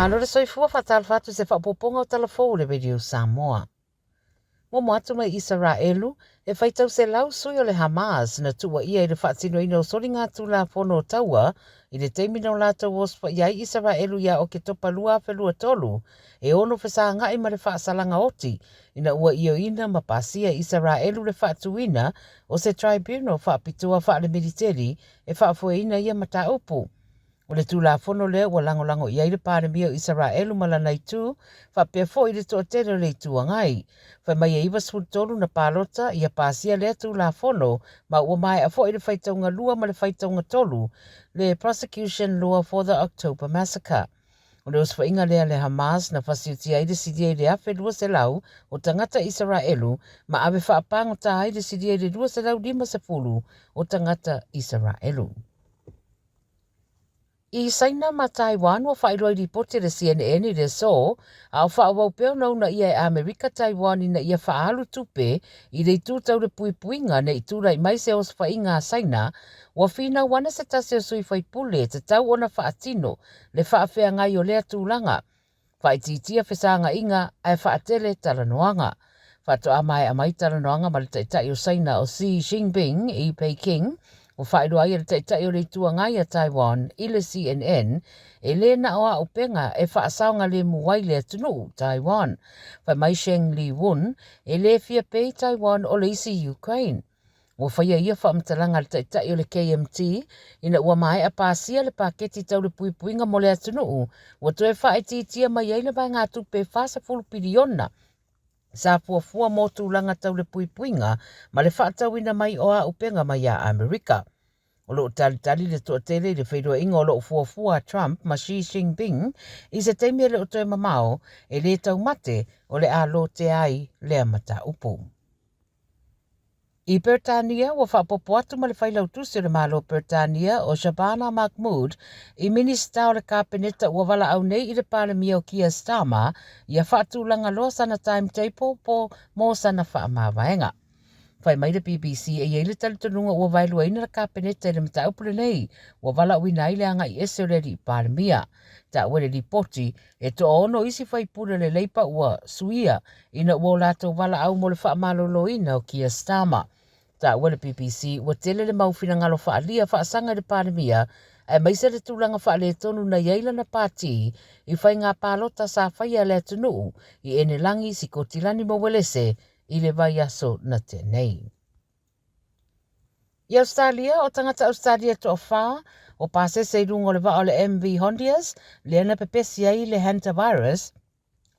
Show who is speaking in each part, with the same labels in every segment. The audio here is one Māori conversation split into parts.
Speaker 1: Malo le soifua fatal fatu se whapoponga o talafou le Radio Samoa. Mo atu mai Israelu e whaitau se lau sui o le Hamas na tua ia i le whaatino ina o soli ngā tūla pono o taua i le teimina o lātou ospa iai Israelu ia o ke topa lua whelua tolu e ono whesa ngai ma le whaasalanga oti ina ua io ina ma pasia Israelu le whaatuina o se tribunal whaapitua wha le militeri e whaafue ina ia mata upu. O le tūla fono lea ua lango iai le pāremia o Israelu malanai tū, whapea fo i le toa tere le tua ngai. Whai mai e iwa tolu na pālota ia pāsia lea tūla fono, ma ua mai a fo i le whaitaunga lua ma le whaitaunga tolu, le prosecution law for the October massacre. O le osfa inga lea le Hamas na whasiutia i le sidia i le awhe lua se lau o tangata Israelu, ma awe whaapango tā i le sidia i le lua se lau 5 o tangata Israelu. I saina ma Taiwan wa whairoi ripoti le CNN i le so, au whaawau peo nau na ia e Amerika Taiwan ina ia whaalu tupe i le tūtau le puipuinga ne i tūrai mai se os whainga saina, wa whina wana se tase o sui whaipule te tau ona whaatino le whaafea ngai o lea tūlanga. Whaititia whesanga inga ai whaatele talanoanga. Whatoa mai a mai talanoanga ma le taitai o saina o Xi Jinping i Peking, o whaero ai le taitai o le tuangai a Taiwan i le CNN, e le na oa upenga e whaasaunga le muwai le tunu Taiwan. Whai mai Sheng Li Wun, e le fia pei Taiwan o le isi Ukraine. O whaia ia whaamtalanga le taitai o le KMT, ina ua mai a pāsia le paketi tau le puipuinga mo le tunu, o toe whaetitia mai ei le vai ngā tupe whasa piliona. Sa fuafua mo tūlanga tau le puipuinga, ma le whaatauina mai oa upenga mai a Amerika. O loo tali le toa tele le whairua inga o loo fuafua Trump ma Xi Jinping, i se teimia le o toe mamao e le tau mate o le alo te ai le amata upu. I Britania, wa whapopo atu ma le whailau tusi le malo Britania o Shabana Mahmood i minista o le kapeneta ua wala au nei i le palemia o Keir Starmer ia whaatulanga loa sana timetable po mo sana whaamawaenga. Whai mai le BBC e iei le talitonunga ua wailua ina le kapeneta i le mata upule nei ua wala uina i le anga i ese o le li palemia. Ta ua le ripoti e to ono isi whaipule le leipa ua suia ina ua o lato wala au mo le whaamalolo ina o Keir Starmer. Ta ua le BBC ua tele le maufina ngalo whaalia whaasanga le palemia e maise le tūlanga whaale tonu na iaila na pāti i whai ngā pālota sa whaia le tunu i ene langi si kotilani mawelese i le vai aso na tenei. I Australia, o tangata Australia to wha, o pāsese i rungo le wa o le MV Hondias, le ana pepesi ai le hantavirus,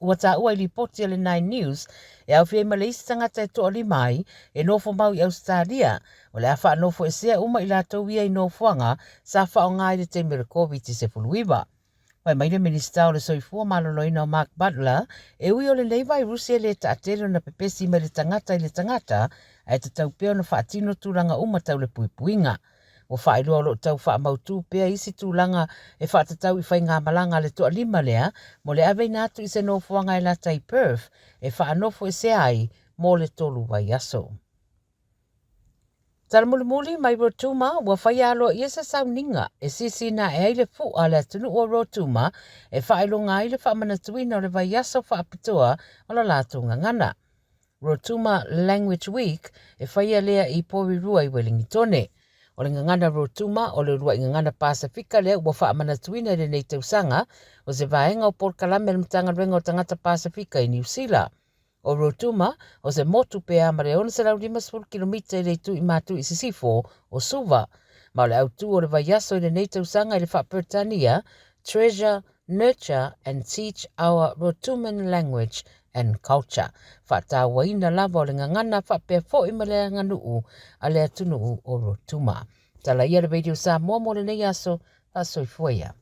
Speaker 1: ua tā ua i ripoti le 9 News, e au whia Malaysia tangata e toa li mai, e nofo mau i Australia, o le awha nofo e sea uma i lātou ia i nofoanga, sa wha o ngai le teimere COVID-19. Wai mai le minista o le soifua maloloina o Mark Butler, e ui o le leiva i Rusia le taatelo na pepesi mai le tangata i le tangata, ai te tau peo na whaatino tūlanga umatau le puipuinga. O whaeroa lo tau wha mautu pea isi tūlanga e whaatatau i whai ngā malanga le toa lima lea, mo le awei nātu i se nofuanga e lata i Perth, e whaanofo e se ai mo le tolu wai aso. Taramuli mai Rotuma, ua whai alo i esa sauninga, e sisi na e aile fu a le tunu o Rotuma, e whaelo ngā i le whaamanatuina o le vai aso whaapitoa o la lātu ngangana. Rotuma Language Week e whai lea i Porirua i Wellingtone. O le ngangana Rotuma o le rua i ngangana Pasifika lea ua whaamanatuina le nei tausanga, o se vaenga o Port Kalame le mtanga renga o tangata Pasifika i New Zealand. O Rotuma, o se motu pea mare ona se lau 5 kilomita i le tu i matu i Sisifo o Suva. Ma o le autu o le vaiaso i le nei tausanga i le Whaapirtania, Treasure, Nurture and Teach Our Rotuman Language and Culture. Whaatawa ina lava o le ngangana whapea fo i malea nganuu a le atunuu o Rotuma. Tala ia le Radio Samoa mo le nei aso, a soifuea.